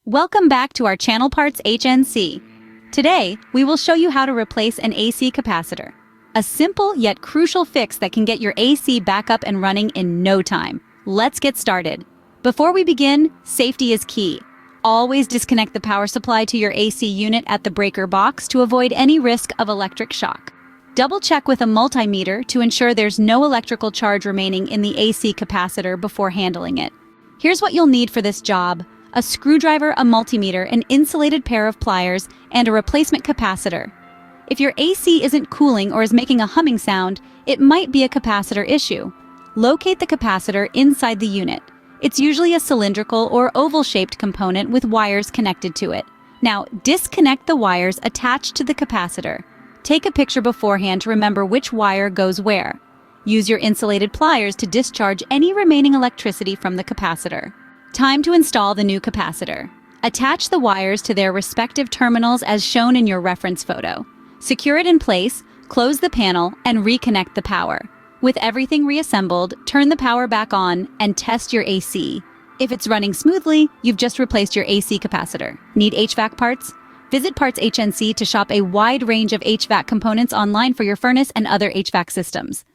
Welcome back to our channel Parts HnC. Today, we will show you how to replace an AC capacitor. A simple yet crucial fix that can get your AC back up and running in no time. Let's get started. Before we begin, safety is key. Always disconnect the power supply to your AC unit at the breaker box to avoid any risk of electric shock. Double check with a multimeter to ensure there's no electrical charge remaining in the AC capacitor before handling it. Here's what you'll need for this job: a screwdriver, a multimeter, an insulated pair of pliers, and a replacement capacitor. If your AC isn't cooling or is making a humming sound, it might be a capacitor issue. Locate the capacitor inside the unit. It's usually a cylindrical or oval-shaped component with wires connected to it. Now, disconnect the wires attached to the capacitor. Take a picture beforehand to remember which wire goes where. Use your insulated pliers to discharge any remaining electricity from the capacitor. Time to install the new capacitor. Attach the wires to their respective terminals as shown in your reference photo. Secure it in place, close the panel, and reconnect the power. With everything reassembled, turn the power back on and test your AC. If it's running smoothly, you've just replaced your AC capacitor. Need HVAC parts? Visit Parts HnC to shop a wide range of HVAC components online for your furnace and other HVAC systems.